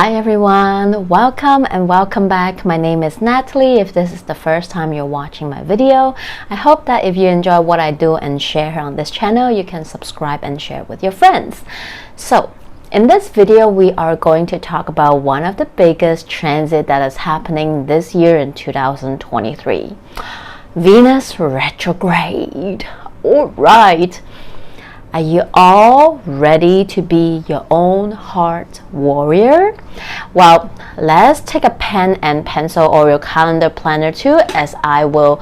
Hi everyone, welcome and welcome back. My name is Natalie. If this is the first time you're watching my video, I hope that if you enjoy what I do and share here on this channel, you can subscribe and share with your friends. So in this video, we are going to talk about one of the biggest transits that is happening this year in 2023. Venus retrograde. All right. Are you all ready to be your own heart warrior? Well, let's take a pen and pencil or your calendar planner too, as I will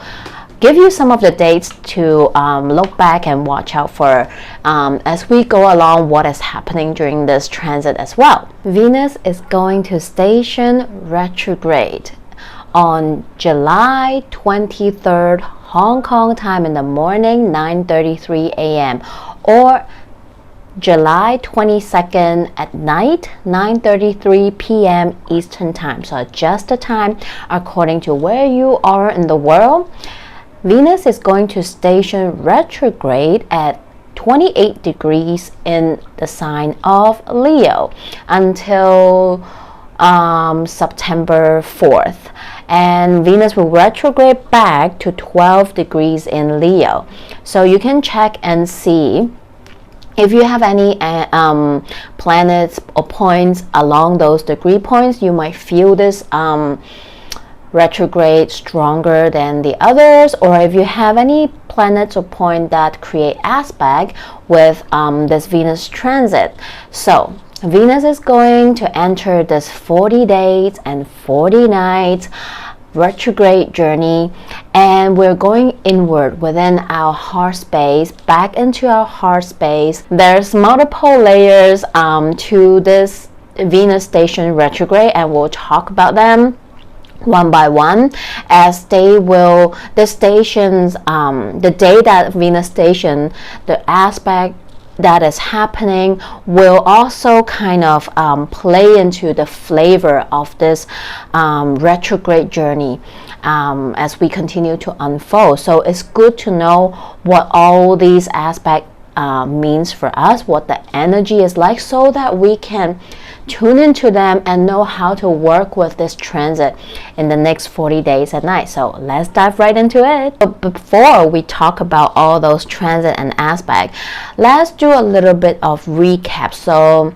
give you some of the dates to look back and watch out for as we go along what is happening during this transit as well. Venus is going to station retrograde on July 23rd Hong Kong time in the morning, 9:33 a.m. or July 22nd at night, 9:33 p.m. Eastern time. So adjust the time according to where you are in the world. Venus is going to station retrograde at 28 degrees in the sign of Leo until September 4th, and Venus will retrograde back to 12 degrees in Leo. So you can check and see if you have any planets or points along those degree points. You might feel this retrograde stronger than the others, or if you have any planets or point that create aspect with this Venus transit. So Venus is going to enter this 40 days and 40 nights retrograde journey, and we're going inward within our heart space, back into our heart space. There's multiple layers to this Venus station retrograde, and we'll talk about them one by one as they will, the stations, the day that Venus station, the aspect that is happening will also kind of play into the flavor of this retrograde journey as we continue to unfold. So it's good to know what all these aspects means for us, what the energy is like, so that we can tune into them and know how to work with this transit in the next 40 days and nights. So let's dive right into it. But before we talk about all those transit and aspect, let's do a little bit of recap. So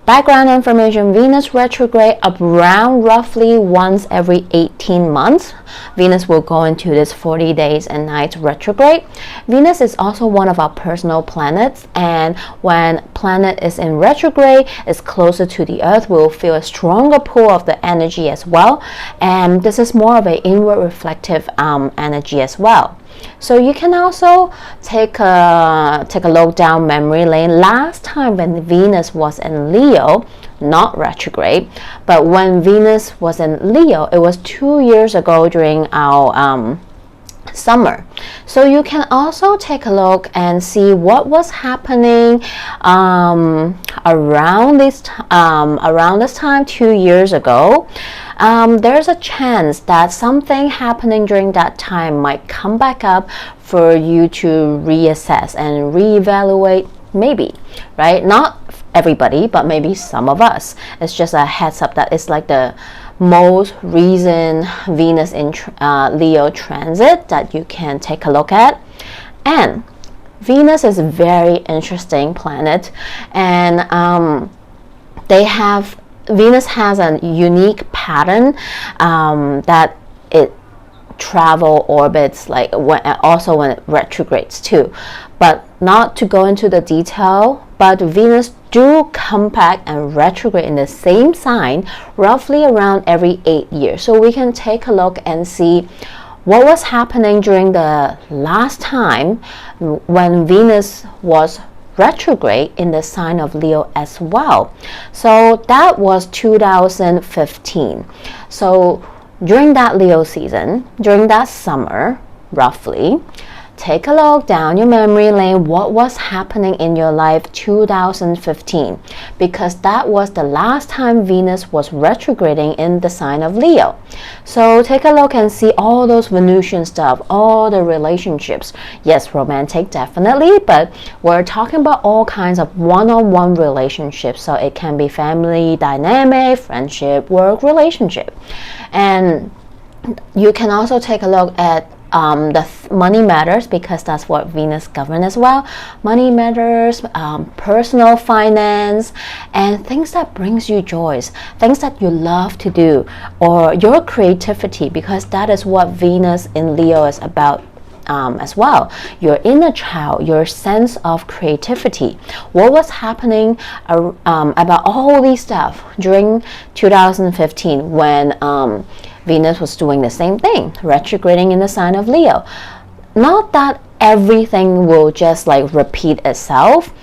background information: Venus retrograde around roughly once every 18 months. Venus will go into this 40 days and nights retrograde. Venus is also one of our personal planets, and when planet is in retrograde, it's closer to the earth. We'll feel a stronger pull of the energy as well, and this is more of an inward reflective energy as well. So you can also take a look down memory lane. Last time when Venus was in Leo, not retrograde, but when Venus was in Leo, it was 2 years ago during our summer. So you can also take a look and see what was happening around this time 2 years ago. There's a chance that something happening during that time might come back up for you to reassess and reevaluate, maybe, right? Not everybody, but maybe some of us. It's just a heads up that it's like the most recent Venus in Leo transit that you can take a look at. And Venus is a very interesting planet, and Venus has a unique pattern that it travel orbits, like also when it retrogrades too. But not to go into the detail, but Venus do come back and retrograde in the same sign roughly around every 8 years. So we can take a look and see what was happening during the last time when Venus was retrograde in the sign of Leo as well. So that was 2015. So during that Leo season, during that summer roughly, take a look down your memory lane, what was happening in your life 2015, because that was the last time Venus was retrograding in the sign of Leo. So take a look and see all those Venusian stuff, all the relationships. Yes, romantic definitely, but we're talking about all kinds of one-on-one relationships. So it can be family dynamic, friendship, work relationship. And you can also take a look at money matters, because that's what Venus governs as well. Money matters, personal finance, and things that brings you joys, things that you love to do, or your creativity, because that is what Venus in Leo is about. As well, your inner child, your sense of creativity. What was happening about all these stuff during 2015 when Venus was doing the same thing, retrograding in the sign of Leo. Not that everything will just like repeat itself,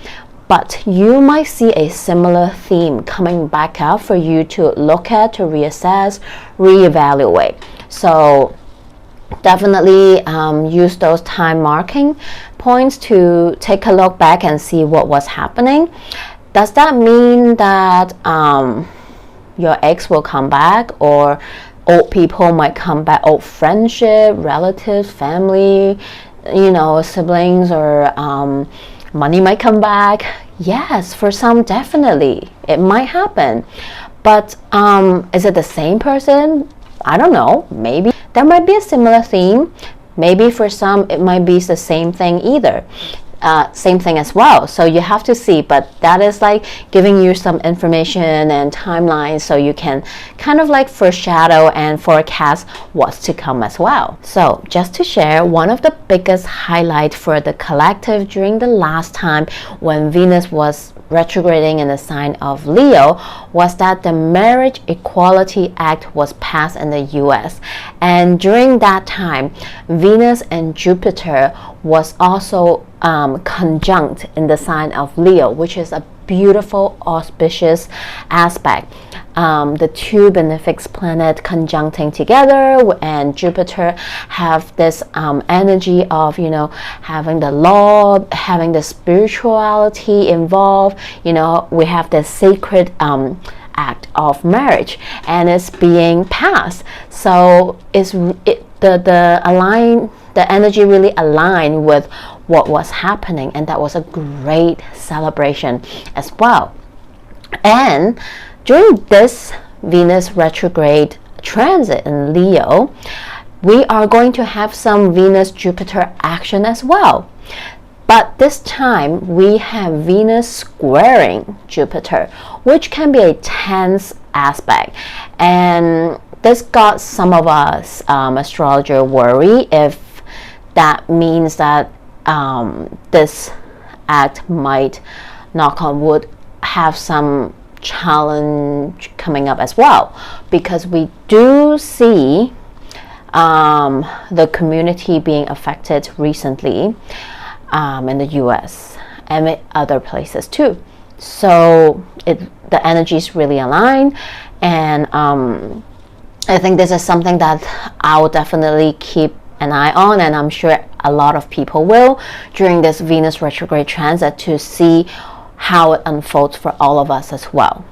but you might see a similar theme coming back up for you to look at, to reassess, reevaluate. So definitely use those time marking points to take a look back and see what was happening. Does that mean that your ex will come back, or old people might come back, old friendship, relatives, family, siblings, or money might come back? Yes, for some definitely it might happen, but is it the same person? I don't know, maybe there might be a similar theme. Maybe for some it might be the same thing same thing as well. So you have to see, but that is like giving you some information and timelines so you can kind of like foreshadow and forecast what's to come as well. So just to share, one of the biggest highlights for the collective during the last time when Venus was retrograding in the sign of Leo was that the Marriage Equality Act was passed in the US, and during that time Venus and Jupiter was also conjunct in the sign of Leo, which is a beautiful auspicious aspect. The two benefic planets conjuncting together, and Jupiter have this energy of having the law, having the spirituality involved. We have this sacred act of marriage, and it's being passed. So the energy really aligned with what was happening, and that was a great celebration as well. And during this Venus retrograde transit in Leo, we are going to have some Venus-Jupiter action as well. But this time we have Venus squaring Jupiter, which can be a tense aspect. And this got some of us astrologer worry if that means that this act might, knock on wood, have some challenge coming up as well, because we do see the community being affected recently in the US and other places too. So the energies really align, and I think this is something that I'll definitely keep an eye on, and I'm sure a lot of people will during this Venus retrograde transit, to see how it unfolds for all of us as well.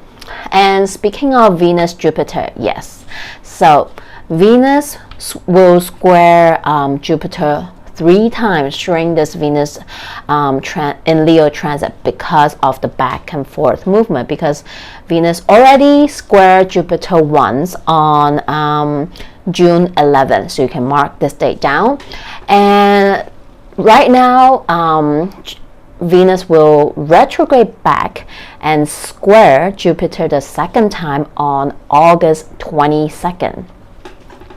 And speaking of Venus Jupiter, yes, so Venus will square Jupiter 3 times during this Venus in Leo transit, because of the back and forth movement, because Venus already squared Jupiter once on June 11th, so you can mark this date down. And right now Venus will retrograde back and square Jupiter the second time on August 22nd,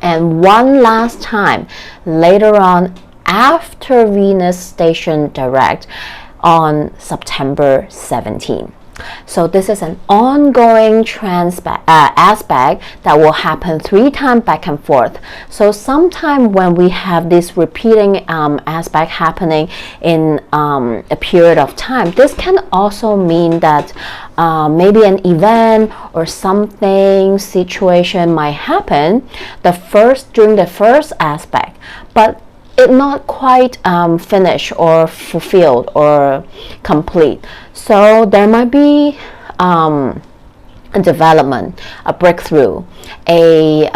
and one last time later on after Venus station direct on September 17th. So this is an ongoing aspect that will happen 3 times back and forth. So sometime when we have this repeating aspect happening in a period of time, this can also mean that maybe an event or something situation might happen during the first aspect, but it not quite finished or fulfilled or complete. So there might be a development, a breakthrough, a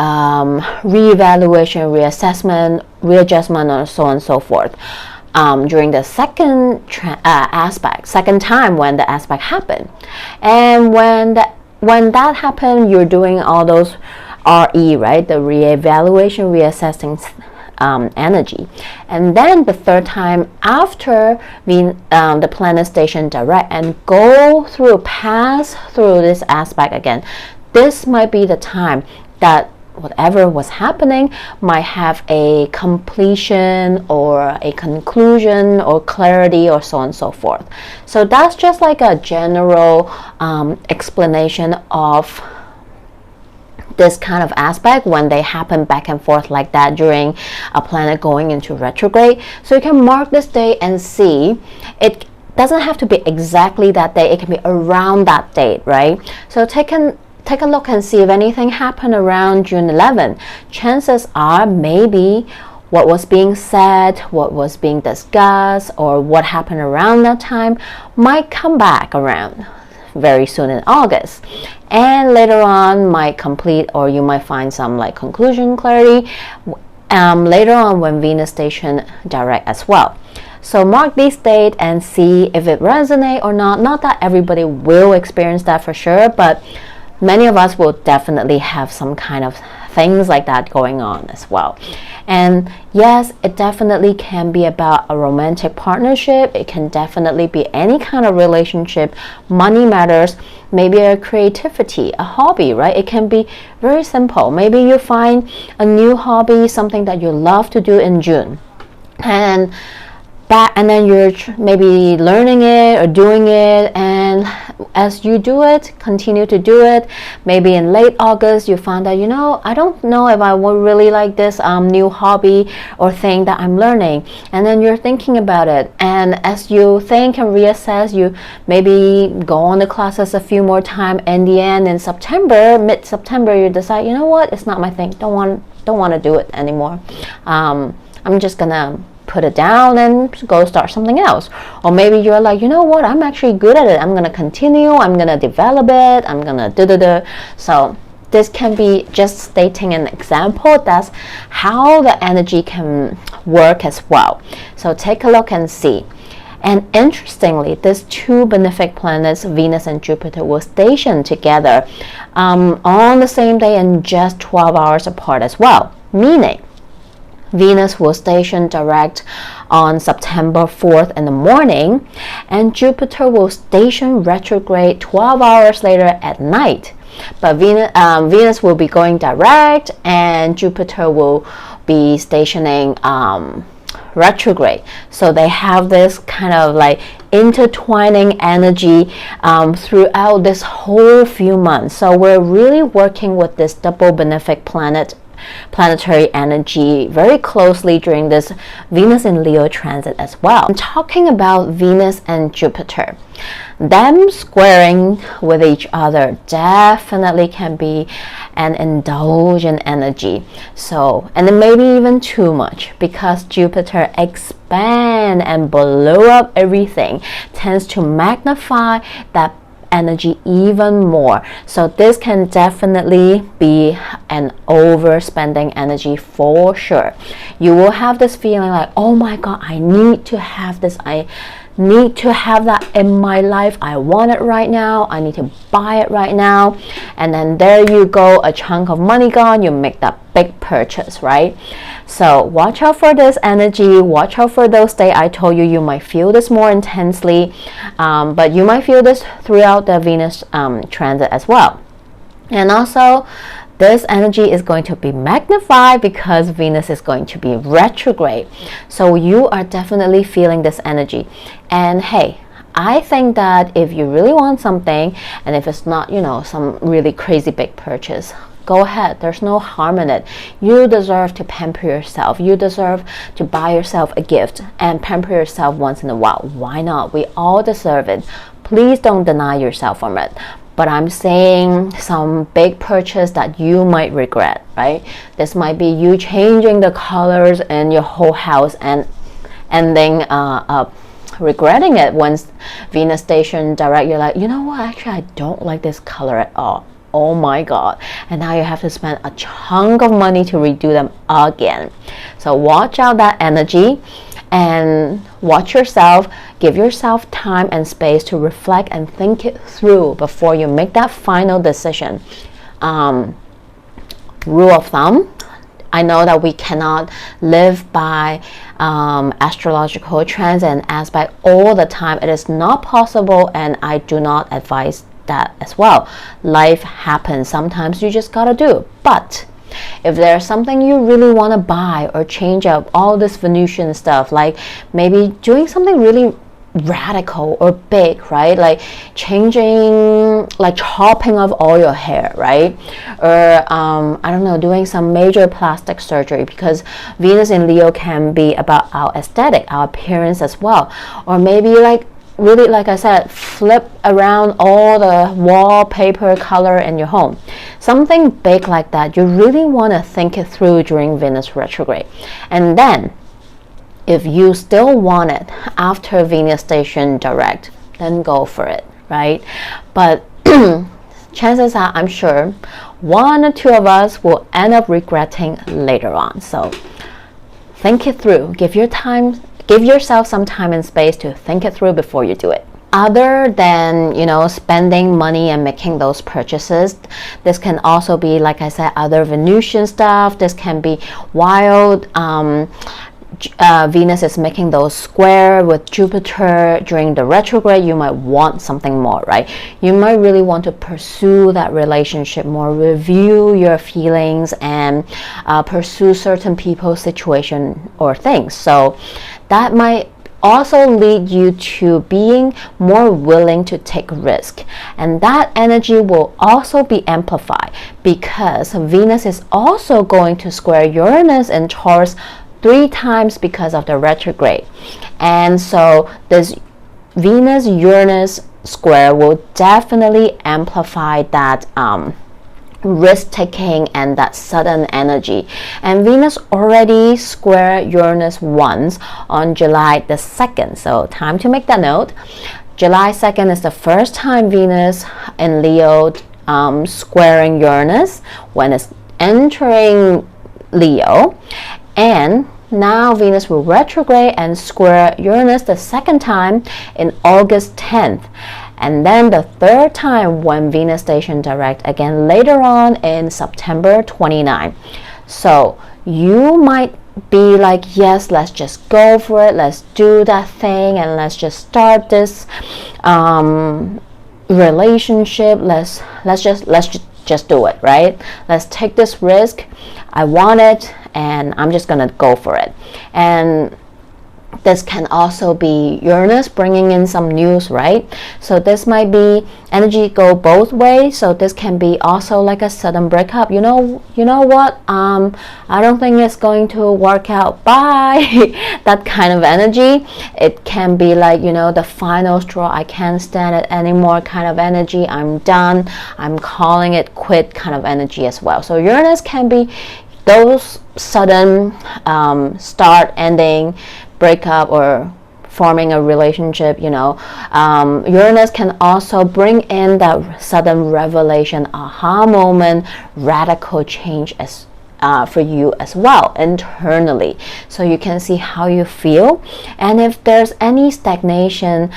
reevaluation, reassessment, readjustment, or so on and so forth. During the second time when the aspect happened. And when that happened, you're doing all those RE, right? The reevaluation, reassessing energy. And then the third time after the planet station direct and pass through this aspect again, this might be the time that whatever was happening might have a completion or a conclusion or clarity or so on and so forth. So that's just like a general explanation of this kind of aspect when they happen back and forth like that during a planet going into retrograde. So you can mark this day and see. It doesn't have to be exactly that day, it can be around that date, right? So take a look and see if anything happened around June 11. Chances are maybe what was being said, what was being discussed, or what happened around that time might come back around very soon in August, and later on might complete, or you might find some like conclusion, clarity later on when Venus station direct as well. So mark this date and see if it resonates or not. Not that everybody will experience that for sure, but many of us will definitely have some kind of things like that going on as well. And yes, it definitely can be about a romantic partnership. It can definitely be any kind of relationship. Money matters. Maybe a creativity, a hobby, right? It can be very simple. Maybe you find a new hobby, something that you love to do in June, and then you're maybe learning it or doing it, and as you do it, continue to do it. Maybe in late August you find out, I don't know if I would really like this new hobby or thing that I'm learning, and then you're thinking about it, and as you think and reassess, you maybe go on the classes a few more times. In the end, in mid-September, you decide, it's not my thing, don't want to do it anymore. I'm just gonna put it down and go start something else. Or maybe you're like, I'm actually good at it, I'm gonna continue, I'm gonna develop it, I'm gonna So this can be just stating an example. That's how the energy can work as well. So take a look and see. And interestingly, these two benefic planets, Venus and Jupiter, were stationed together on the same day and just 12 hours apart as well. Meaning Venus will station direct on September 4th in the morning, and Jupiter will station retrograde 12 hours later at night. But Venus will be going direct, and Jupiter will be stationing retrograde. So they have this kind of like intertwining energy throughout this whole few months. So we're really working with this double benefic planetary energy very closely during this Venus in Leo transit as well. I'm talking about Venus and Jupiter. Them squaring with each other definitely can be an indulgent energy. So, and then maybe even too much, because Jupiter expand and blow up everything, tends to magnify that energy even more. So this can definitely be an overspending energy for sure. You will have this feeling like, oh my god, I need to have this, I need to have that in my life, I want it right now, I need to buy it right now, and then there you go, a chunk of money gone, you make that big purchase, right? So watch out for this energy, watch out for those days. I told you, you might feel this more intensely, but you might feel this throughout the Venus transit as well. And also this energy is going to be magnified because Venus is going to be retrograde. So you are definitely feeling this energy. And hey, I think that if you really want something, and if it's not, some really crazy big purchase, go ahead. There's no harm in it. You deserve to pamper yourself. You deserve to buy yourself a gift and pamper yourself once in a while. Why not? We all deserve it. Please don't deny yourself from it. but I'm saying some big purchase that you might regret, right? This might be you changing the colors in your whole house and ending up regretting it once Venus station direct. You're like, you know what, actually I don't like this color at all. Oh my god. And now you have to spend a chunk of money to redo them again. So watch out that energy and watch yourself. Give yourself time and space to reflect and think it through before you make that final decision. Rule of thumb, I know that we cannot live by astrological trends and aspect all the time. It is not possible, and I do not advise that as well. Life happens. Sometimes you just gotta do. But if there's something you really want to buy or change up all this Venusian stuff, like maybe doing something really radical or big, right? Like changing, like chopping off all your hair, right? Or I don't know, doing some major plastic surgery, because Venus in Leo can be about our aesthetic, our appearance as well. Or maybe like really, like I said, flip around all the wallpaper color in your home. Something big like that, you really want to think it through during Venus retrograde. And then if you still want it after Venus station direct, then go for it, right? But chances are, I'm sure, one or two of us will end up regretting later on. So think it through. Give yourself some time and space to think it through before you do it. Other than, you know, spending money and making those purchases, this can also be, like I said, other Venusian stuff. This can be wild. Venus is making those square with Jupiter during the retrograde. You might want something more, right? You might really want to pursue that relationship more, review your feelings, and pursue certain people, situation, or things. So that might also lead you to being more willing to take risk, and that energy will also be amplified because Venus is also going to square Uranus in Taurus 3 times because of the retrograde. And so this Venus-Uranus square will definitely amplify that risk-taking and that sudden energy. And Venus already squared Uranus once on July the 2nd, so time to make that note. July 2nd is the first time Venus in Leo squaring Uranus when it's entering Leo. And now Venus will retrograde and square Uranus the second time in August 10th. And then the third time when Venus station direct again later on in September 29. So you might be like, yes, let's just go for it. Let's do that thing and let's just start this relationship. Let's just do it, right? Let's take this risk. I want it and I'm just gonna go for it. And this can also be Uranus bringing in some news, right? So this might be energy go both ways. So this can be also like a sudden breakup. You know what? I don't think it's going to work out. Bye. That kind of energy. It can be like, you know, the final straw. I can't stand it anymore kind of energy. I'm done. I'm calling it quit kind of energy as well. So Uranus can be those sudden start, ending, breakup, or forming a relationship, you know. Uranus can also bring in that sudden revelation, aha moment, radical change as for you as well internally. So you can see how you feel, and if there's any stagnation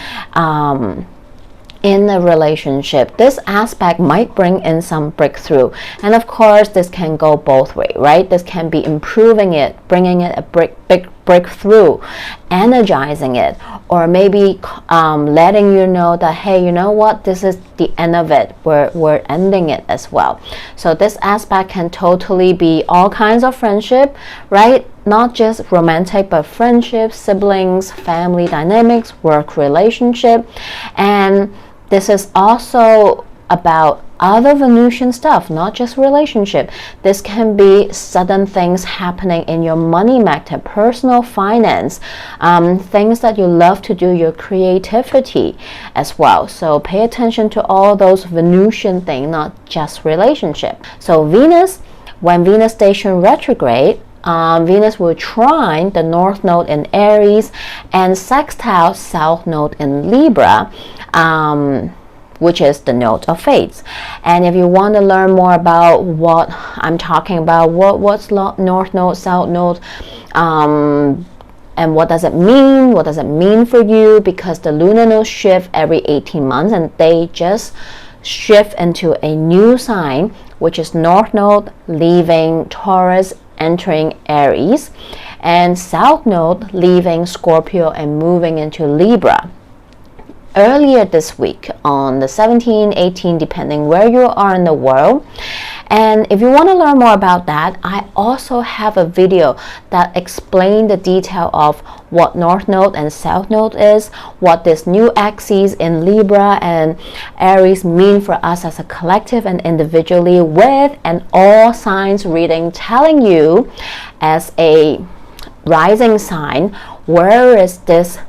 in the relationship, this aspect might bring in some breakthrough. And of course, this can go both ways, right? This can be improving it, bringing it a big breakthrough, energizing it, or maybe letting you know that, hey, you know what, this is the end of it. We're ending it as well. So this aspect can totally be all kinds of friendship, right? Not just romantic, but friendships, siblings, family dynamics, work relationship. And this is also about other Venusian stuff, not just relationship. This can be sudden things happening in your money matter, personal finance, things that you love to do, your creativity as well. So pay attention to all those Venusian things, not just relationship. So Venus, when Venus station retrograde, Venus will trine the North Node in Aries and sextile South Node in Libra, which is the node of fates. And if you want to learn more about what I'm talking about, what's North Node, South Node, and what does it mean for you, because the lunar node shift every 18 months and they just shift into a new sign, which is North Node leaving Taurus, entering Aries, and South Node leaving Scorpio and moving into Libra. Earlier this week on the 17, 18, depending where you are in the world. And if you want to learn more about that, I also have a video that explains the detail of what North Node and South Node is, what this new axis in Libra and Aries mean for us as a collective and individually, with an all signs reading telling you as a rising sign where is this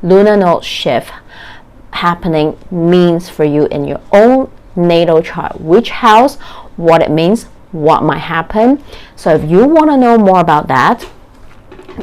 lunar node shift happening means for you in your own natal chart, which house, what it means, what might happen. So if you want to know more about that,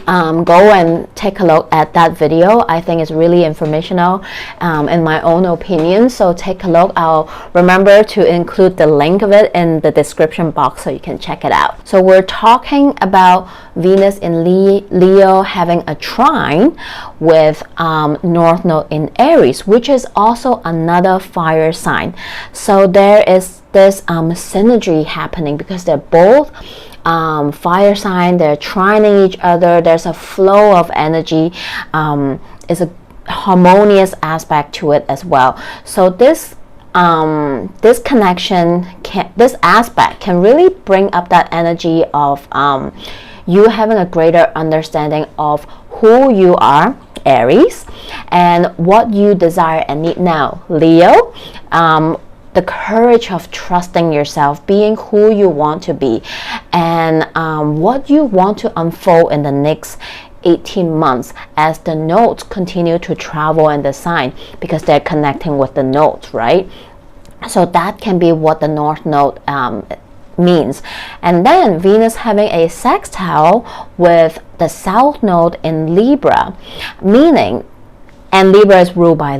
go and take a look at that video. I think it's really informational in my own opinion, so take a look. I'll remember to include the link of it in the description box so you can check it out. So we're talking about Venus in Leo having a trine with North Node in Aries, which is also another fire sign. So there is this synergy happening because they're both fire sign, they're trining each other. There's a flow of energy, is a harmonious aspect to it as well. So this this connection this aspect can really bring up that energy of you having a greater understanding of who you are, Aries, and what you desire and need now, Leo. The courage of trusting yourself, being who you want to be, and what you want to unfold in the next 18 months as the nodes continue to travel in the sign, because they're connecting with the nodes, right? So that can be what the North Node means. And then Venus having a sextile with the South Node in Libra, meaning, and Libra is ruled by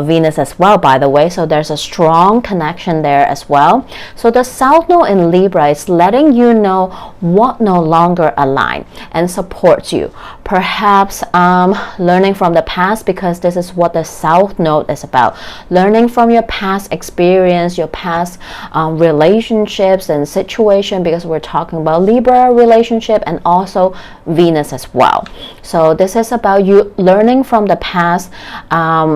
Venus as well, by the way, so there's a strong connection there as well. So the South Node in Libra is letting you know what no longer aligns and supports you. Perhaps learning from the past, because this is what the South Node is about. Learning from your past experience, your past relationships and situation, because we're talking about Libra relationship and also Venus as well. So this is about you learning from the past,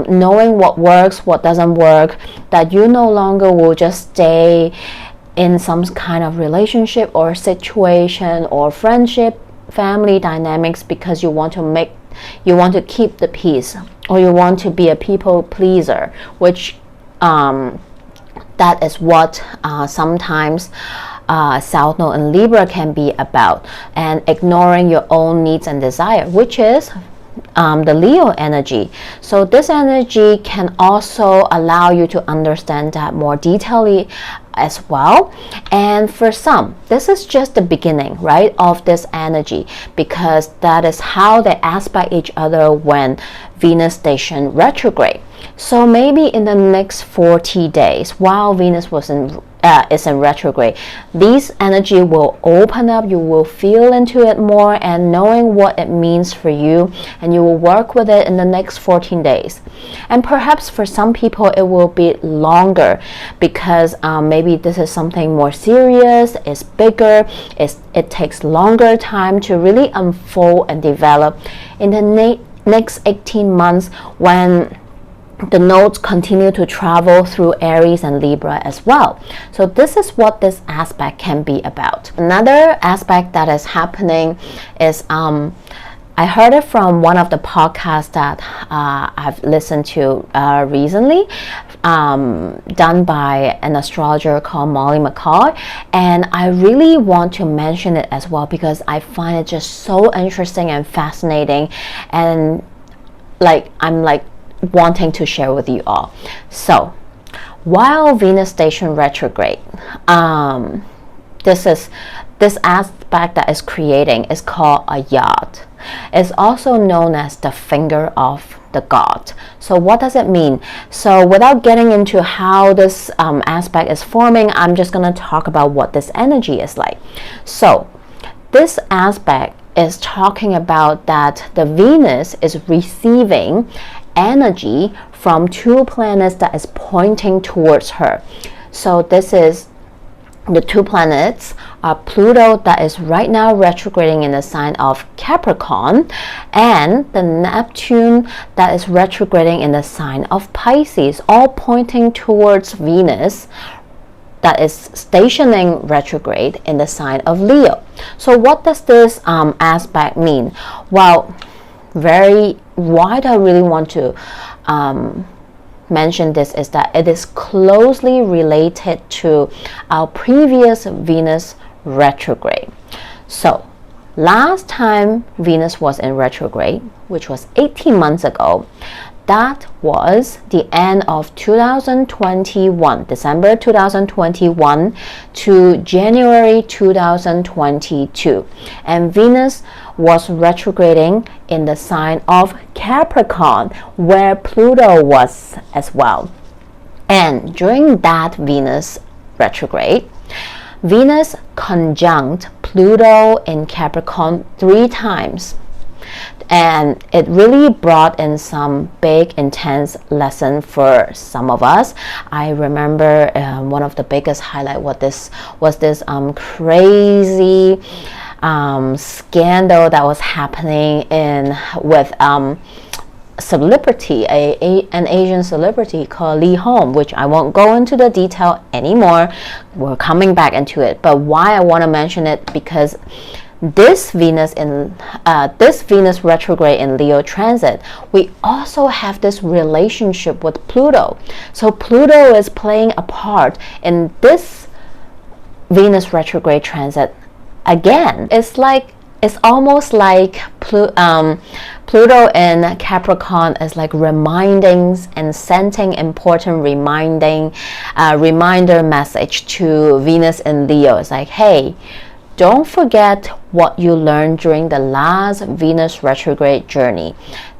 knowing what works, what doesn't work, that you no longer will just stay in some kind of relationship or situation or friendship, family dynamics, because you want to keep the peace, or you want to be a people pleaser, which that is what sometimes South Node and Libra can be about, and ignoring your own needs and desire, which is the Leo energy. So this energy can also allow you to understand that more detailedly as well. And for some, this is just the beginning, right, of this energy, because that is how they aspect each other when Venus station retrograde. So maybe in the next 40 days, while Venus is in retrograde, these energy will open up. You will feel into it more, and knowing what it means for you, and you will work with it in the next 14 days. And perhaps for some people it will be longer, because maybe this is something more serious, it's bigger, it takes longer time to really unfold and develop in the next 18 months, when the nodes continue to travel through Aries and Libra as well. So this is what this aspect can be about. Another aspect that is happening is I heard it from one of the podcasts that I've listened to recently, done by an astrologer called Molly McCall, and I really want to mention it as well because I find it just so interesting and fascinating, and I'm wanting to share with you all. So while Venus station retrograde, this aspect that is creating is called a yod. It's also known as the finger of the god. So what does it mean? So without getting into how this aspect is forming, I'm just going to talk about what this energy is like. So this aspect is talking about that the Venus is receiving energy from two planets that is pointing towards her. So this is the two planets are Pluto, that is right now retrograding in the sign of Capricorn, and the Neptune that is retrograding in the sign of Pisces, all pointing towards Venus that is stationing retrograde in the sign of Leo. So what does this aspect mean? Well, why do I really want to mention this is that it is closely related to our previous Venus retrograde. So last time Venus was in retrograde, which was 18 months ago, that was the end of 2021, December 2021 to January 2022. And Venus was retrograding in the sign of Capricorn, where Pluto was as well. And during that Venus retrograde, Venus conjunct Pluto in Capricorn 3 times. And it really brought in some big, intense lesson for some of us. I remember one of the biggest highlight was this crazy scandal that was happening with celebrity, an Asian celebrity called Lee Home, which I won't go into the detail anymore. We're coming back into it. But why I want to mention it, because this Venus retrograde in Leo transit, we also have this relationship with Pluto. So Pluto is playing a part in this Venus retrograde transit again. It's almost like Pluto in Capricorn is like reminding and sending important reminder message to Venus in Leo. It's like, hey, don't forget what you learned during the last Venus retrograde journey,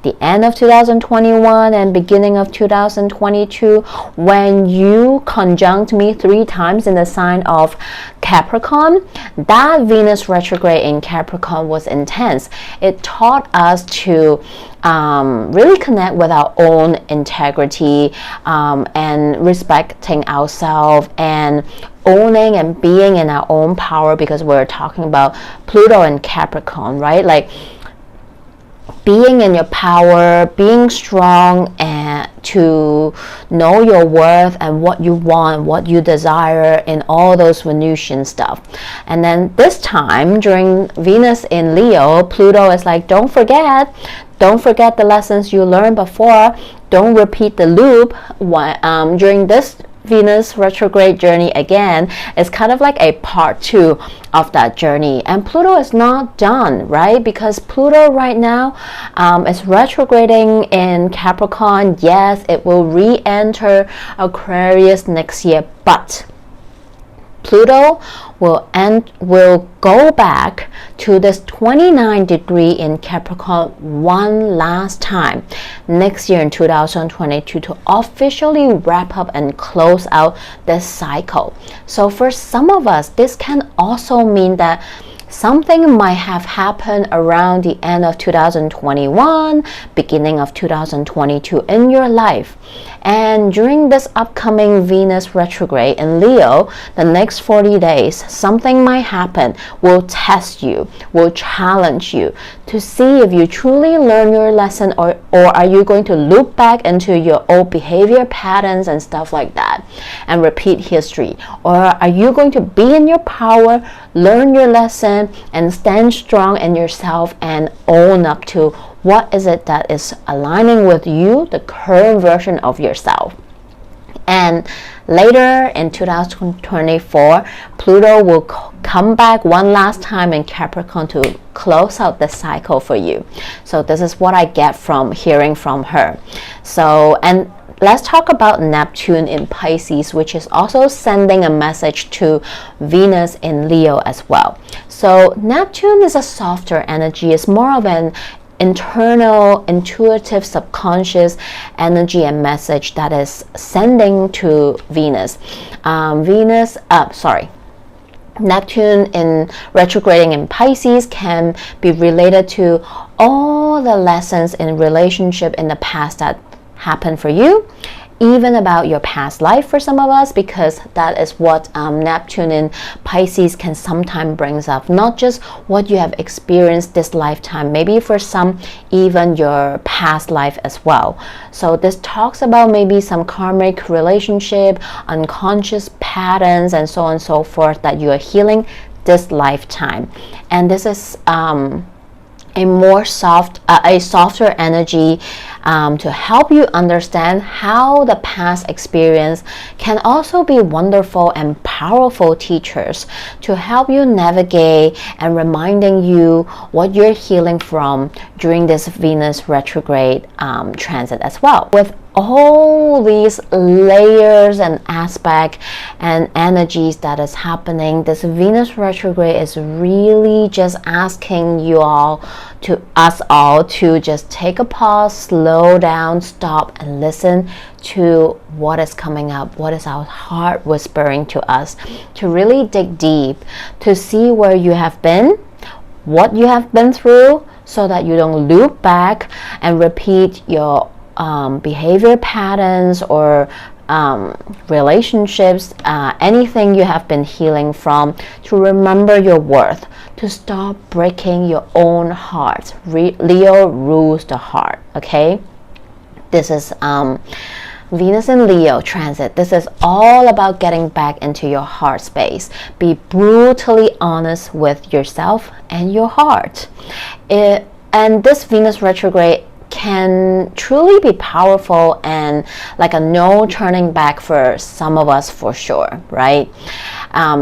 the end of 2021 and beginning of 2022, when you conjunct me 3 times in the sign of Capricorn. That Venus retrograde in Capricorn was intense. It taught us to really connect with our own integrity and respecting ourselves and owning and being in our own power, because we're talking about Pluto and Capricorn, right? Like being in your power, being strong, and to know your worth and what you want, what you desire, in all those Venusian stuff. And then this time during Venus in Leo, Pluto is like, don't forget the lessons you learned before. Don't repeat the loop during this Venus retrograde journey again. It's kind of like a part 2 of that journey. And Pluto is not done, right? Because Pluto right now is retrograding in Capricorn. Yes, it will re-enter Aquarius next year, but Pluto will go back to this 29 degree in Capricorn one last time next year in 2022 to officially wrap up and close out this cycle. So for some of us, this can also mean that something might have happened around the end of 2021, beginning of 2022 in your life. And during this upcoming Venus retrograde in Leo, the next 40 days, something might happen, will test you, will challenge you to see if you truly learn your lesson, or are you going to loop back into your old behavior patterns and stuff like that and repeat history? Or are you going to be in your power, learn your lesson, and stand strong in yourself and own up to what is it that is aligning with you, the current version of yourself? And later in 2024, Pluto will come back one last time in Capricorn to close out the cycle for you. So this is what I get from hearing from her. So, and let's talk about Neptune in Pisces, which is also sending a message to Venus in Leo as well. So Neptune is a softer energy. It's more of an internal, intuitive, subconscious energy and message that is sending to Venus. Neptune in retrograding in Pisces can be related to all the lessons in relationship in the past that happened for you, even about your past life for some of us, because that is what Neptune in Pisces can sometimes brings up. Not just what you have experienced this lifetime, maybe for some even your past life as well. So this talks about maybe some karmic relationship, unconscious patterns, and so on and so forth that you are healing this lifetime. And this is a softer energy to help you understand how the past experience can also be wonderful and powerful teachers to help you navigate and reminding you what you're healing from during this Venus retrograde transit as well. With all these layers and aspects and energies that is happening, this Venus retrograde is really just asking us all to just take a pause, slow down, stop, and listen to what is coming up, what is our heart whispering to us, to really dig deep, to see where you have been, what you have been through, so that you don't loop back and repeat your behavior patterns or relationships, anything you have been healing from, to remember your worth, to stop breaking your own heart. Leo rules the heart, okay? This is Venus in Leo transit. This is all about getting back into your heart space. Be brutally honest with yourself and your heart. And this Venus retrograde can truly be powerful and like a no turning back for some of us for sure, right?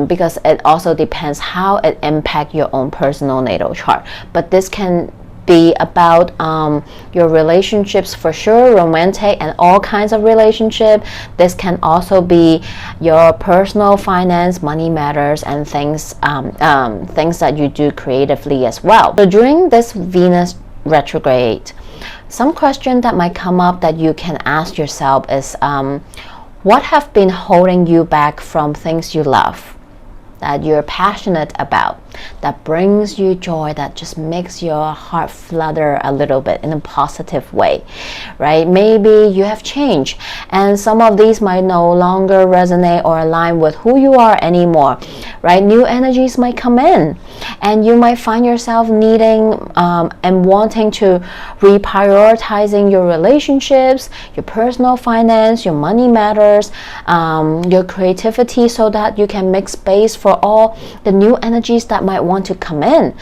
Because it also depends how it impacts your own personal natal chart. But this can be about your relationships for sure, romantic and all kinds of relationship. This can also be your personal finance, money matters, and things that you do creatively as well. So during this Venus retrograde, some question that might come up that you can ask yourself is what have been holding you back from things you love, that you're passionate about, that brings you joy, that just makes your heart flutter a little bit in a positive way, right? Maybe you have changed and some of these might no longer resonate or align with who you are anymore, right? New energies might come in and you might find yourself needing and wanting to reprioritizing your relationships, your personal finance, your money matters, your creativity, so that you can make space for all the new energies that might want to come in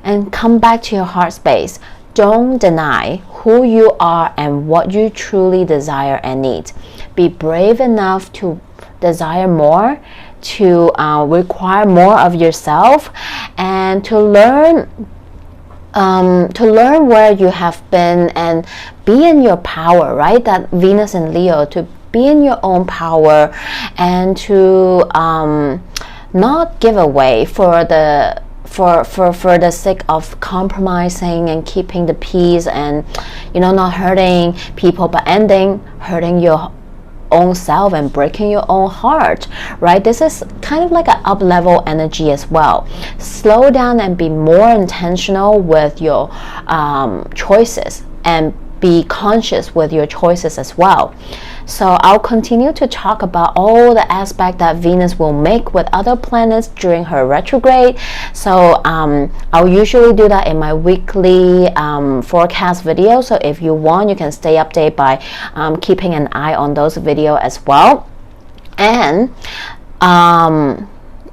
and come back to your heart space. Don't deny who you are and what you truly desire and need. Be brave enough to desire more, to require more of yourself, and to learn where you have been and be in your power, right? That Venus in Leo, to be in your own power and to not give away for the sake of compromising and keeping the peace and not hurting people, but hurting your own self and breaking your own heart, right? This is kind of like an up level energy as well. Slow down and be more intentional with your choices and be conscious with your choices as well. So I'll continue to talk about all the aspects that Venus will make with other planets during her retrograde. So I'll usually do that in my weekly forecast video. So if you want, you can stay updated by keeping an eye on those videos as well. And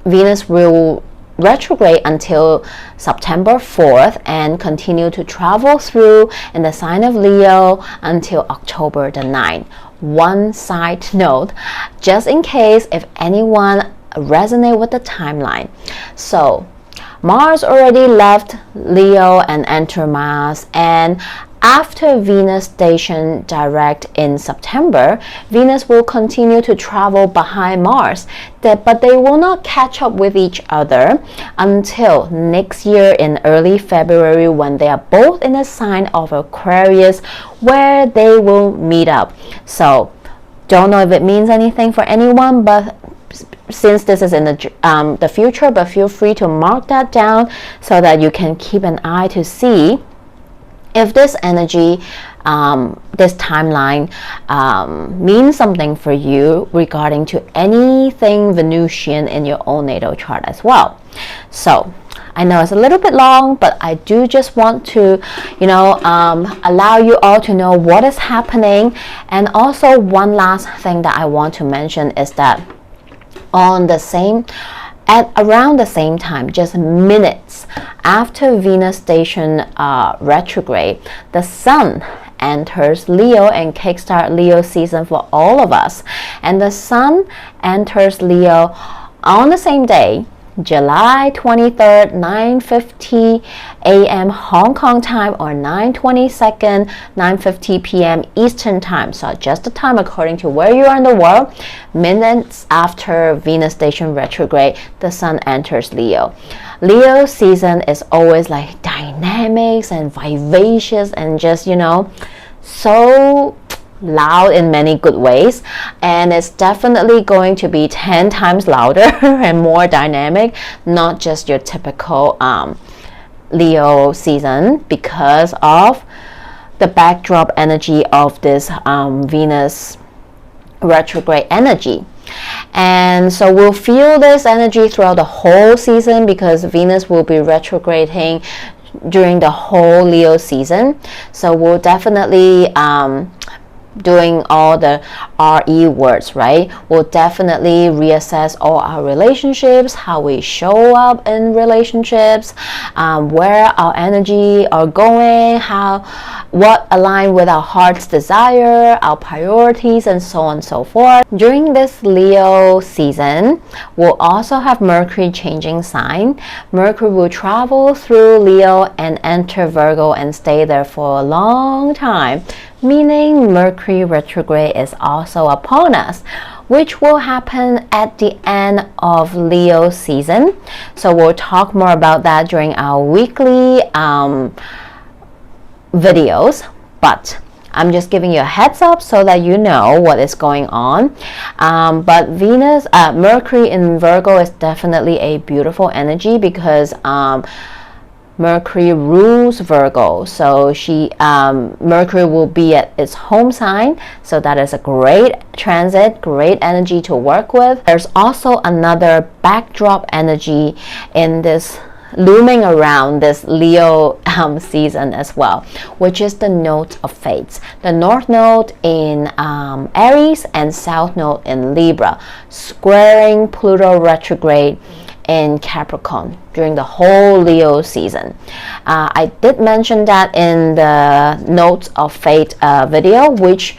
Venus will retrograde until September 4th and continue to travel through in the sign of Leo until October the 9th. one side note, just in case if anyone resonate with the timeline. So Mars already left Leo and entered Mars, and after Venus station direct in September, Venus will continue to travel behind Mars, but they will not catch up with each other until next year in early February, when they are both in a sign of Aquarius, where they will meet up. So don't know if it means anything for anyone, but since this is in the future, but feel free to mark that down so that you can keep an eye to see if this energy, this timeline means something for you regarding to anything Venusian in your own natal chart as well. So I know it's a little bit long, but I do just want to, allow you all to know what is happening. And also one last thing that I want to mention is that at around the same time, just minutes after Venus station retrograde, the Sun enters Leo and kickstart Leo season for all of us. And the Sun enters Leo on the same day, July 23rd, 9:50 a.m. Hong Kong time, or 9:50 p.m. Eastern time. So just the time according to where you are in the world. Minutes after Venus station retrograde, the Sun enters Leo. Leo season is always like dynamics and vivacious and just, so loud in many good ways, and it's definitely going to be 10 times louder and more dynamic, not just your typical Leo season, because of the backdrop energy of this Venus retrograde energy. And so we'll feel this energy throughout the whole season, because Venus will be retrograding during the whole Leo season. So we'll definitely doing all the RE words, right? We'll definitely reassess all our relationships, how we show up in relationships, where our energy are going, what align with our heart's desire, our priorities, and so on and so forth. During this Leo season, we'll also have Mercury changing sign. Mercury will travel through Leo and enter Virgo and stay there for a long time, meaning Mercury retrograde is also upon us, which will happen at the end of Leo season. So we'll talk more about that during our weekly videos, but I'm just giving you a heads up so that you know what is going on. But Mercury in Virgo is definitely a beautiful energy, because Mercury rules Virgo, so Mercury will be at its home sign, so that is a great transit, great energy to work with. There's also another backdrop energy in this looming around this Leo season as well, which is the nodes of fates. The North Node in Aries and South Node in Libra, squaring Pluto retrograde in Capricorn during the whole Leo season. I did mention that in the Notes of Fate video, which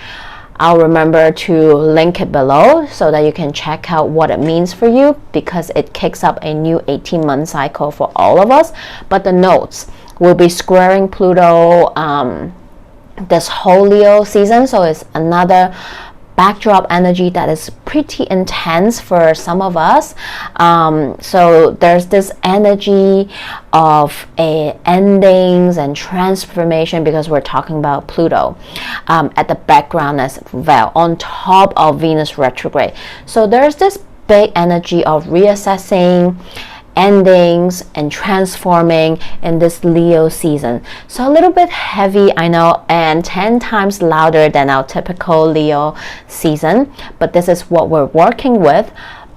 I'll remember to link it below so that you can check out what it means for you, because it kicks up a new 18-month cycle for all of us. But the notes will be squaring Pluto this whole Leo season, so it's another backdrop energy that is pretty intense for some of us. So there's this energy of endings and transformation, because we're talking about Pluto at the background as well, on top of Venus retrograde. So there's this big energy of reassessing, endings, and transforming in this Leo season. So a little bit heavy, I know, and 10 times louder than our typical Leo season, but this is what we're working with.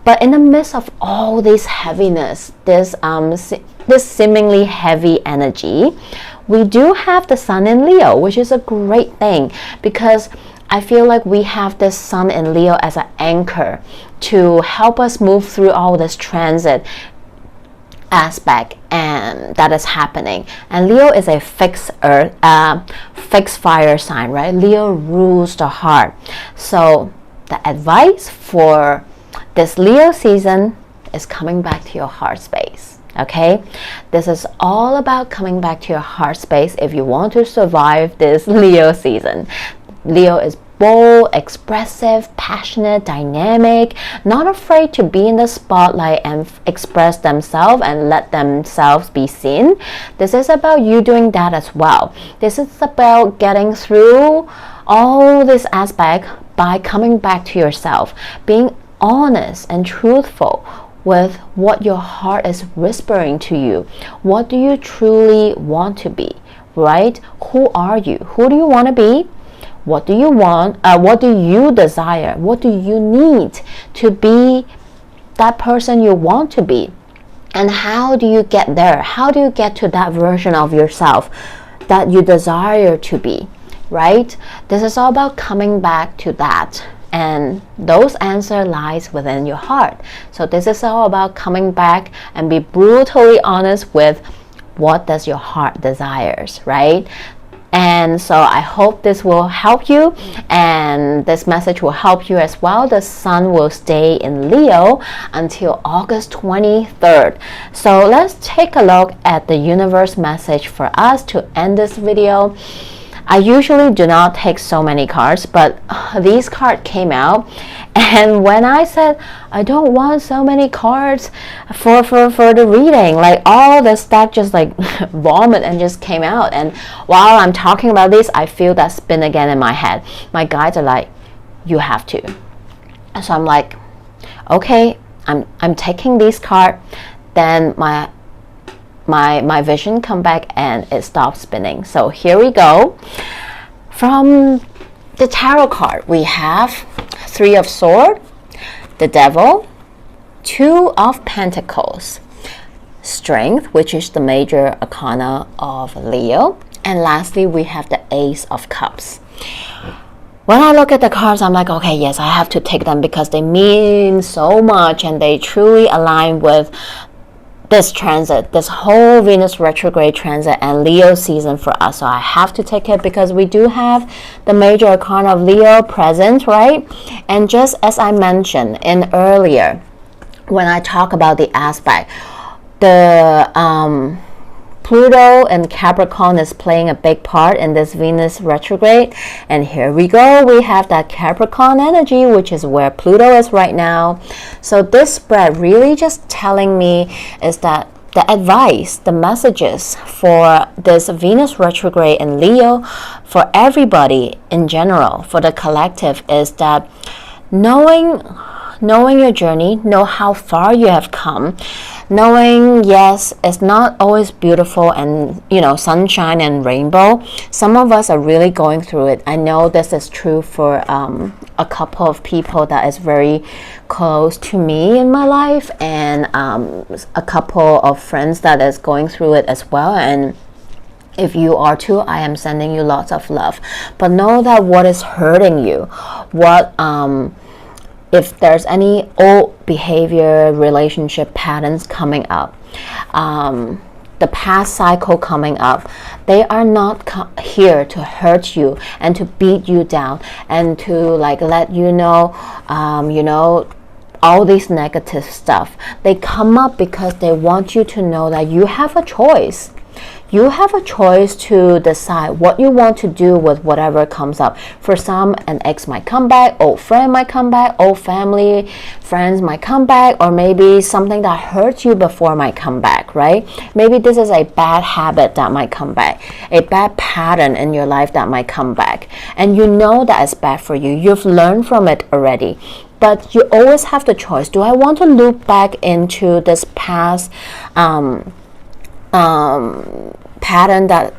But in the midst of all this heaviness, this seemingly heavy energy, we do have the Sun in Leo, which is a great thing, because I feel like we have this Sun in Leo as an anchor to help us move through all this transit. aspect and that is happening. And Leo is a fixed earth, fixed fire sign, right? Leo rules the heart. So the advice for this Leo season is coming back to your heart space. Okay, this is all about coming back to your heart space if you want to survive this Leo season. Leo is bold, expressive, passionate, dynamic, not afraid to be in the spotlight and express themselves and let themselves be seen. This is about you doing that as well. This is about getting through all this aspect by coming back to yourself, being honest and truthful with what your heart is whispering to you. What do you truly want to be, right? Who are you? Who do you want to be? What do you want? What do you desire? What do you need to be that person you want to be? And how do you get there? How do you get to that version of yourself that you desire to be, right? This is all about coming back to that. And those answers lies within your heart. So this is all about coming back and be brutally honest with what does your heart desires, right? And so I hope this will help you, and this message will help you as well. The sun will stay in Leo until August 23rd. So let's take a look at the universe message for us to end this video. I usually do not take so many cards, but these cards came out, and when I said I don't want so many cards for the reading, like all the stuff just like vomit and just came out. And while I'm talking about this, I feel that spin again in my head. My guides are like, you have to. So I'm like, okay, I'm taking this card. Then my vision come back and it stops spinning. So here we go. From the tarot card, we have Three of Swords, the Devil, Two of Pentacles, Strength, which is the major arcana of Leo, and lastly we have the Ace of Cups. When I look at the cards, I'm like, okay, yes, I have to take them because they mean so much and they truly align with this transit, this whole Venus retrograde transit and Leo season for us. So I have to take it because we do have the major arcana of Leo present, right? And just as I mentioned in earlier, when I talk about the aspect, the Pluto and Capricorn is playing a big part in this Venus retrograde. And here we go, we have that Capricorn energy, which is where Pluto is right now. So this spread really just telling me is that the advice, the messages for this Venus retrograde in Leo, for everybody in general, for the collective, is that knowing your journey, know how far you have come, knowing, yes, it's not always beautiful and, you know, sunshine and rainbow. Some of us are really going through it. I know this is true for a couple of people that is very close to me in my life, and a couple of friends that is going through it as well. And if you are too, I am sending you lots of love. But know that what is hurting you, what if there's any old behavior, relationship patterns coming up, the past cycle coming up, they are not here to hurt you and to beat you down and to like let you know, all these negative stuff. They come up because they want you to know that you have a choice. You have a choice to decide what you want to do with whatever comes up. For some, an ex might come back, old friend might come back, old family, friends might come back, or maybe something that hurt you before might come back, right? Maybe this is a bad habit that might come back, a bad pattern in your life that might come back. And you know that it's bad for you. You've learned from it already. But you always have the choice. Do I want to loop back into this past pattern that,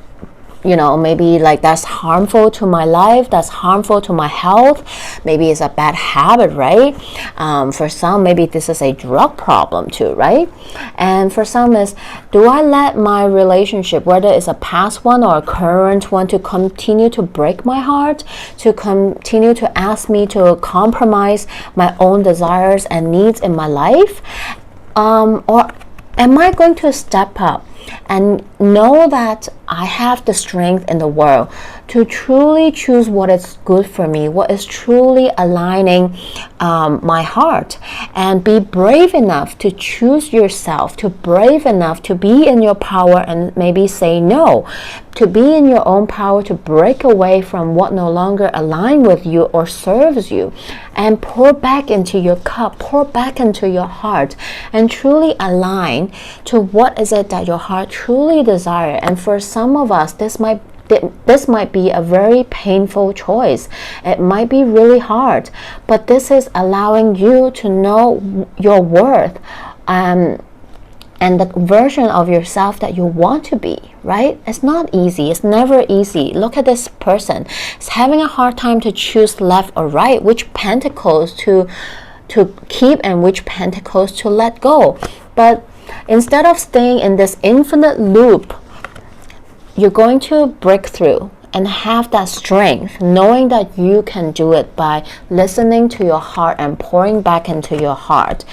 you know, maybe like that's harmful to my life, that's harmful to my health? Maybe it's a bad habit, right? For some, maybe this is a drug problem too, right? And for some is, do I let my relationship, whether it's a past one or a current one, to continue to break my heart, to continue to ask me to compromise my own desires and needs in my life? Or Am I going to step up and know that I have the strength in the world to truly choose what is good for me, what is truly aligning my heart, and be brave enough to choose yourself, to brave enough to be in your power and maybe say no, to be in your own power, to break away from what no longer aligns with you or serves you, and pour back into your cup, pour back into your heart, and truly align to what is it that your heart truly desires. And for some of us, this might be a very painful choice. It might be really hard, but this is allowing you to know your worth and the version of yourself that you want to be, right? It's not easy. It's never easy. Look at this person. It's having a hard time to choose left or right, which pentacles to keep and which pentacles to let go. But instead of staying in this infinite loop, you're going to break through and have that strength, knowing that you can do it by listening to your heart and pouring back into your heart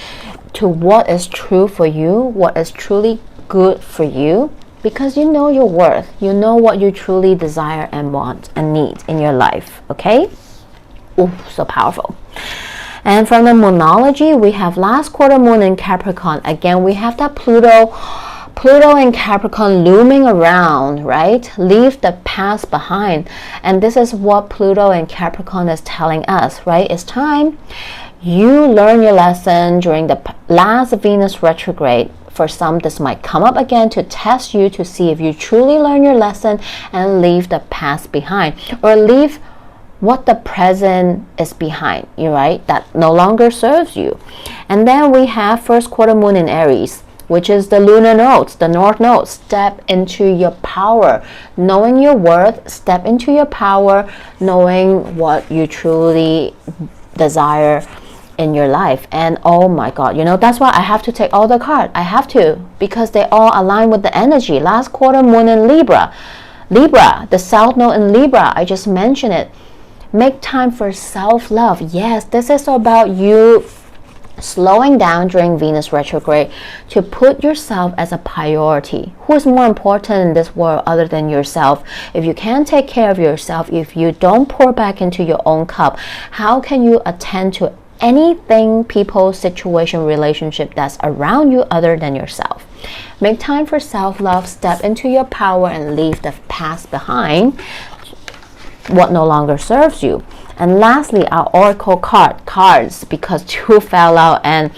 to what is true for you, what is truly good for you, because you know your worth, you know what you truly desire and want and need in your life, okay? Ooh, so powerful. And from the moonology, we have last quarter moon in Capricorn. Again, we have that Pluto in Capricorn looming around, right? Leave the past behind. And this is what Pluto in Capricorn is telling us, right? It's time you learn your lesson during the last Venus retrograde. For some, this might come up again to test you to see if you truly learn your lesson and leave the past behind, or leave what the present is behind you, right? That no longer serves you. And then we have first quarter moon in Aries, which is the lunar nodes, the north node. Step into your power, knowing your worth. Step into your power, knowing what you truly desire in your life. And oh my God, you know, that's why I have to take all the cards. I have to, because they all align with the energy. Last quarter moon in Libra, the south node in Libra, I just mentioned it. Make time for self-love. Yes, this is about you slowing down during Venus retrograde to put yourself as a priority. Who is more important in this world other than yourself? If you can't take care of yourself, if you don't pour back into your own cup, how can you attend to anything, people, situation, relationship that's around you other than yourself? Make time for self-love, step into your power, and leave the past behind, what no longer serves you. And lastly, our oracle cards, because two fell out, and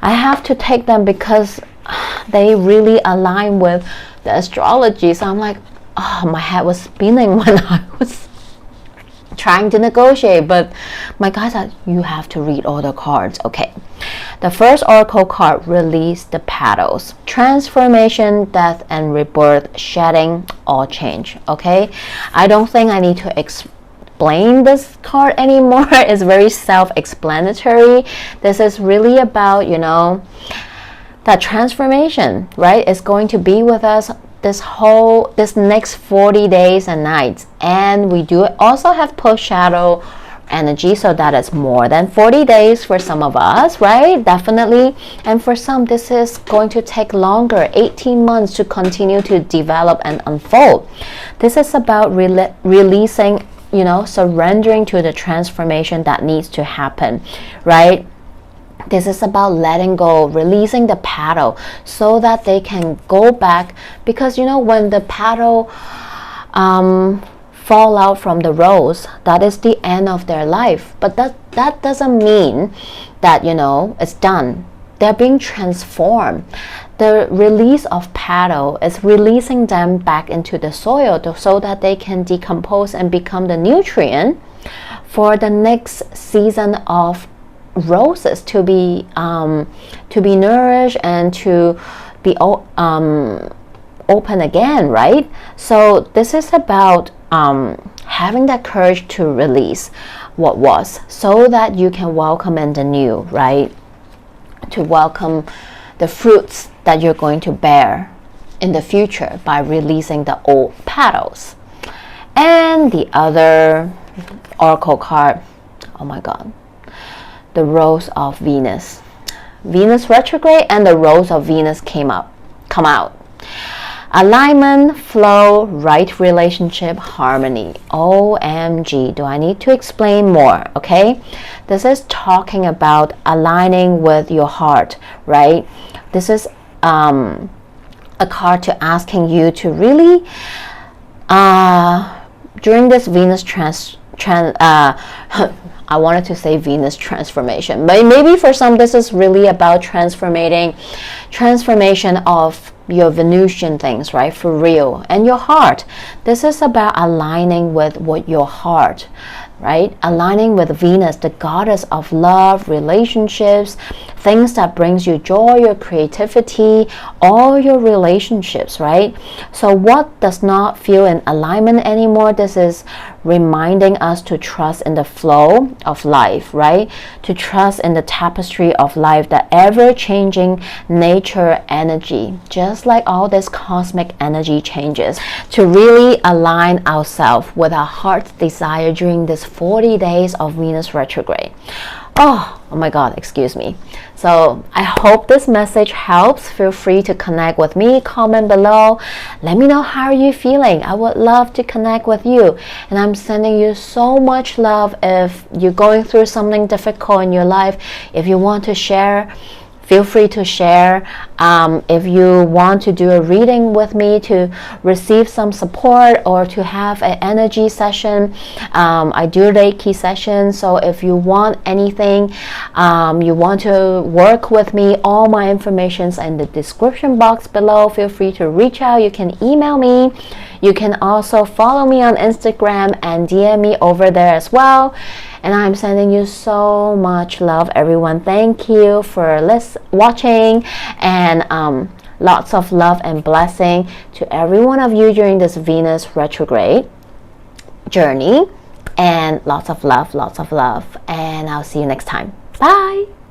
I have to take them because they really align with the astrology. So I'm like, oh, my head was spinning when I was trying to negotiate, but my guy said you have to read all the cards. Okay, the first oracle card, release the petals, transformation, death and rebirth, shedding, all change. Okay, I don't think I need to explain this card anymore. It's very self-explanatory. This is really about, you know, that transformation, right? It's going to be with us this next 40 days and nights. And we do also have post shadow energy, so that is more than 40 days for some of us, right? Definitely. And for some, this is going to take longer, 18 months to continue to develop and unfold. This is about releasing, you know, surrendering to the transformation that needs to happen, right? This is about letting go, releasing the petal so that they can go back. Because, you know, when the petal fall out from the rose, that is the end of their life. But that doesn't mean that, you know, it's done. They're being transformed. The release of petal is releasing them back into the soil so that they can decompose and become the nutrient for the next season of roses to be nourished and to be open again, right? So this is about having that courage to release what was, so that you can welcome in the new, right? To welcome the fruits that you're going to bear in the future by releasing the old petals. And the other oracle card, oh my God, the Rose of Venus. Venus retrograde, and the roles of Venus come out. Alignment, flow, right relationship, harmony. OMG, do I need to explain more? Okay, this is talking about aligning with your heart, right? This is a card to asking you to really during this Venus I wanted to say Venus transformation, but maybe for some this is really about transformation of your Venusian things, right? For real. And your heart. This is about aligning with what your heart, right? Aligning with Venus, the goddess of love, relationships, things that brings you joy, your creativity, all your relationships, right? So what does not feel in alignment anymore? This is reminding us to trust in the flow of life, right? To trust in the tapestry of life, the ever-changing nature energy, just like all this cosmic energy changes, to really align ourselves with our heart's desire during this 40 days of Venus retrograde. Oh my God, excuse me. So I hope this message helps. Feel free to connect with me, comment below. Let me know how you're feeling. I would love to connect with you. And I'm sending you so much love. If you're going through something difficult in your life, if you want to share, feel free to share. If you want to do a reading with me to receive some support or to have an energy session, I do Reiki sessions. So if you want anything, you want to work with me, all my information is in the description box below. Feel free to reach out. You can email me. You can also follow me on Instagram and DM me over there as well. And I'm sending you so much love, everyone. Thank you for watching, and lots of love and blessing to every one of you during this Venus retrograde journey. And lots of love, and I'll see you next time. Bye.